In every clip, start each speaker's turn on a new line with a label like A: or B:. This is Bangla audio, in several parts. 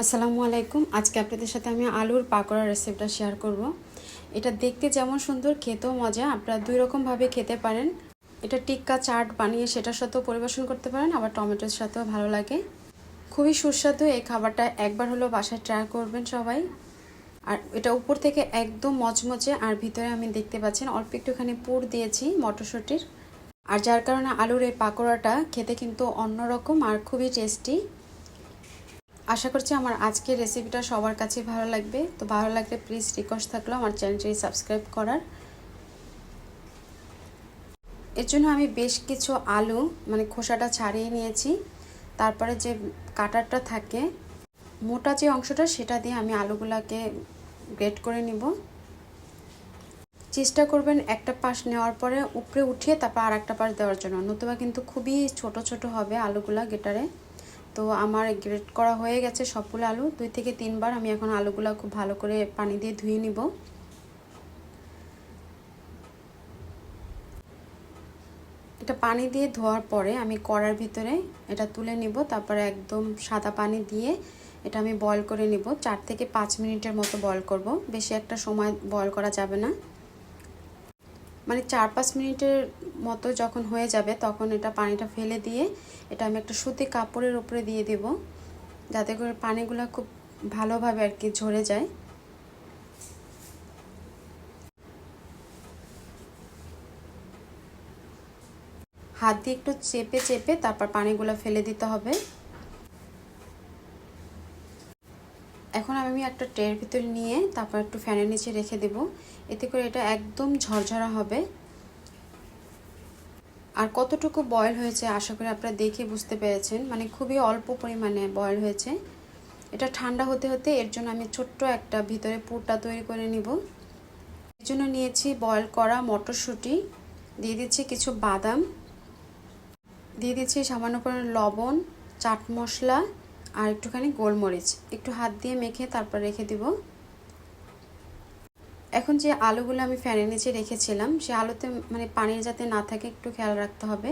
A: আসসালামু আলাইকুম। আজকে আপনাদের সাথে আমি আলুর পাকোড়া রেসিপিটা শেয়ার করব। এটা দেখতে যেমন সুন্দর, খেতেও মজা। আপনারা দুই রকমভাবে খেতে পারেন। এটা টিক্কা চাট বানিয়ে সেটার সাথেও পরিবেশন করতে পারেন, আবার টমেটোর সাথেও ভালো লাগে। খুবই সুস্বাদু এই খাবারটা, একবার হলেও বাসায় ট্রাই করবেন সবাই। আর এটা উপর থেকে একদম মচমচে, আর ভিতরে আমি দেখতে পাচ্ছেন অল্প একটুখানি পুর দিয়েছি মটরশুঁটির। আর যার কারণে আলুর এই পাকোড়াটা খেতে কিন্তু অন্যরকম আর খুবই টেস্টি। আশা করছি আমার আজকের রেসিপিটা সবার কাছে ভালো লাগবে। তো ভালো লাগলে প্লিজ রিকোয়েস্ট থাকলো আমার চ্যানেলটি সাবস্ক্রাইব করার। এর জন্য আমি বেশ কিছু আলু খোসাটা ছাড়িয়ে নিয়েছি। তারপরে যে কাটারটা থাকে মোটা যে অংশটা, সেটা দিয়ে আমি আলুগুলোকে গ্রেট করে নিব। চেষ্টা করবেন একটা পাশ নেওয়ার পরে উপরে উঠিয়ে তারপর আর একটা পাশ দেওয়ার জন্য, নতুবা কিন্তু খুবই ছোট ছোট হবে আলুগুলা গ্রেটারে। তো আমার গ্রেট করা হয়ে গেছে সবগুলো আলু। 2 থেকে 3 বার আমি এখন আলুগুলো খুব ভালো করে পানি দিয়ে ধুয়ে নিব। এটা পানি দিয়ে ধোয়ার পরে আমি কড়ার ভিতরে এটা তুলে নিব। তারপরে একদম সাদা পানি দিয়ে এটা আমি বয়ল করে নিব। 4 থেকে 5 মিনিটের মতো বয়ল করব, বেশি একটা সময় বয়ল করা যাবে না। 4-5 মিনিটের মতো যখন হয়ে যাবে তখন এটা পানিটা ফেলে দিয়ে এটা আমি একটা সুতি কাপড়ের উপরে দিয়ে দেব, যাতে করে পানিগুলো খুব ভালোভাবে ঝরে যায়। হাত দিয়ে একটু চেপে চেপে তারপর পানিগুলো ফেলে দিতে হবে। এখন আমি একটা ট্রের ভিতরে নিয়ে তারপর একটু ফ্যানের নিচে রেখে দেব, এতে করে এটা একদম ঝরঝরা হবে। আর কতটুকু বয়েল হয়েছে আশা করি আপনারা দেখে বুঝতে পেরেছেন, খুবই অল্প পরিমাণে বয়েল হয়েছে। এটা ঠান্ডা হতে হতে এর জন্য আমি ছোট্ট একটা ভিতরে পুরটা তৈরি করে নিব। এর জন্য নিয়েছি বয়েল করা মটরশুঁটি, দিয়ে দিচ্ছি কিছু বাদাম, দিয়ে দিচ্ছি সামান্য করে লবণ, চাট মশলা আর একটুখানি গোলমরিচ। একটু হাত দিয়ে মেখে তারপর রেখে দিব। এখন যে আলুগুলো আমি ফ্যানের নিচে রেখেছিলাম, সে আলুতে পানির যাতে না থাকে একটু খেয়াল রাখতে হবে।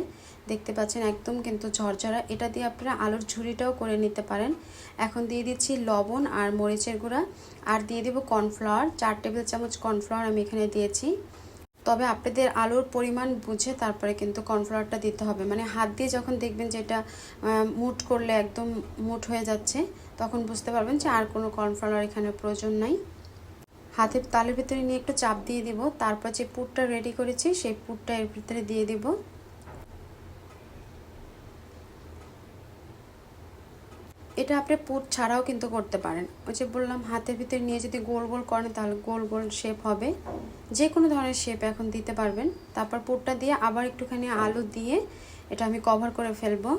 A: দেখতে পাচ্ছেন একদম কিন্তু ঝরঝরা। এটা দিয়ে আপনারা আলুর ঝুরিটাও করে নিতে পারেন। এখন দিয়ে দিচ্ছি লবণ আর মরিচের গুঁড়া, আর দিয়ে দেব কর্নফ্লাওয়ার। 4 টেবিল চামচ কর্নফ্লাওয়ার আমি এখানে দিয়েছি। তবে আপনাদের আলুর পরিমাণ বুঝে তারপরে কিন্তু কর্নফ্লাওয়ারটা দিতে হবে। হাত দিয়ে যখন দেখবেন যে এটা মুট করলে একদম মুট হয়ে যাচ্ছে, তখন বুঝতে পারবেন যে আর কোনো কর্নফ্লাওয়ার এখানে প্রয়োজন নাই। হাতের তালুর ভিতরে নিয়ে একটু চাপ দিয়ে দিব। তারপর যে পুরটা রেডি করেছি সেই পুরটা এর ভিতরে দিয়ে দিব। এটা আপনি পুর ছাড়াও কিন্তু করতে পারেন। ওই যে বললাম, হাতের ভিতরে নিয়ে যদি গোল গোল করেন তাহলে গোল গোল শেপ হবে। যে কোনো ধরনের শেপ এখন দিতে পারবেন। তারপর পুরটা দিয়ে আবার একটুখানি আলু দিয়ে এটা আমি কভার করে ফেলবো।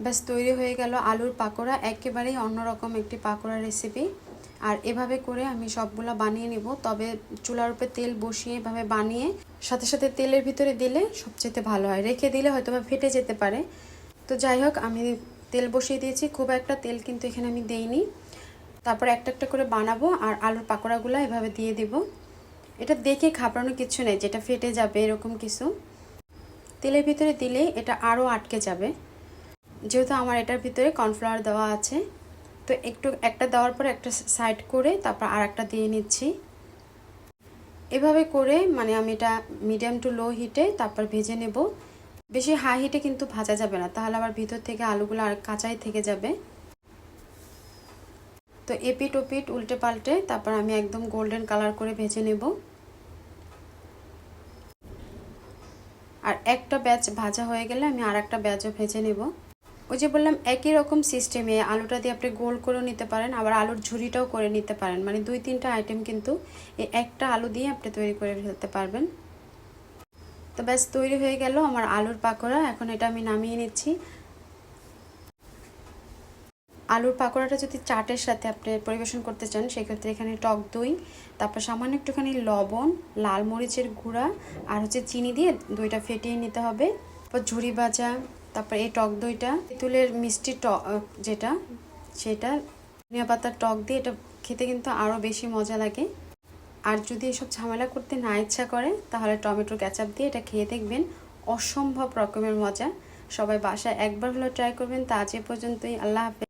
A: ব্যাস তৈরি হয়ে গেল আলুর পাকোড়া। একেবারেই অন্যরকম একটি পাকোড়া রেসিপি। আর এভাবে করে আমি সবগুলো বানিয়ে নিব। তবে চুলার উপরে তেল বসিয়ে এভাবে বানিয়ে সাথে সাথে তেলের ভিতরে দিলে সবচেয়ে ভালো হয়। রেখে দিলে হয়তো বা ফেটে যেতে পারে। তো যাই হোক, আমি তেল বসিয়ে দিয়েছি, খুব একটা তেল কিন্তু এখানে আমি দেইনি। তারপর একটা একটা করে বানাবো আর আলুর পাকোড়াগুলো এভাবে দিয়ে দিব। এটা দেখে ঘাবড়ানোর কিছু নেই যেটা ফেটে যাবে এরকম কিছু। তেলের ভিতরে দিলে এটা আরও আটকে যাবে, যেহেতু আমার এটার ভিতরে কর্নফ্লাওয়ার দেওয়া আছে। তো একটা দেওয়ার পরে একটা সাইড করে তারপর আর একটা দিয়ে নিচ্ছি। এভাবে করে আমি এটা মিডিয়াম টু লো হিটে তারপর ভেজে নেব। বেশি হাই হিটে কিন্তু ভাজা যাবে না, তাহলে আবার ভিতর থেকে আলুগুলো আর কাঁচাই থেকে যাবে। তো এপিট ওপিট উল্টে পাল্টে তারপর আমি একদম গোল্ডেন কালার করে ভেজে নেব। আর একটা ব্যাচ ভাজা হয়ে গেলে আমি আর একটা ব্যাচও ভেজে নেব। ওই যে বললাম, একই রকম সিস্টেমে আলুটা দিয়ে আপনি গোল করেও নিতে পারেন, আবার আলুর ঝুরিটাও করে নিতে পারেন। 2-3টা আইটেম কিন্তু এই একটা আলু দিয়ে আপনি তৈরি করে ফেলতে পারবেন। তো ব্যাস তৈরি হয়ে গেল আমার আলুর পাকোড়া। এখন এটা আমি নামিয়ে নিচ্ছি। আলুর পাকোড়াটা যদি চাটের সাথে আপনি পরিবেশন করতে চান, সেক্ষেত্রে এখানে টক দই, তারপর সামান্য একটুখানি লবণ, লাল মরিচের গুঁড়া আর চিনি দিয়ে দইটা ফেটিয়ে নিতে হবে। তারপর ঝুরি ভাজা, তারপর এই টক দইটা, তেঁতুলের মিষ্টি টক যেটা, সেটা ধনিয়া পাতার টক দিয়ে এটা খেতে কিন্তু আরও বেশি মজা লাগে। আর যদি এসব ঝামেলা করতে না ইচ্ছা করে, তাহলে টমেটো কেচাপ দিয়ে এটা খেয়ে দেখবেন, অসম্ভব রকমের মজা। সবাই বাসায় একবার হলেও ট্রাই করবেন। তা আজ এ পর্যন্তই। আল্লাহ হাফেজ।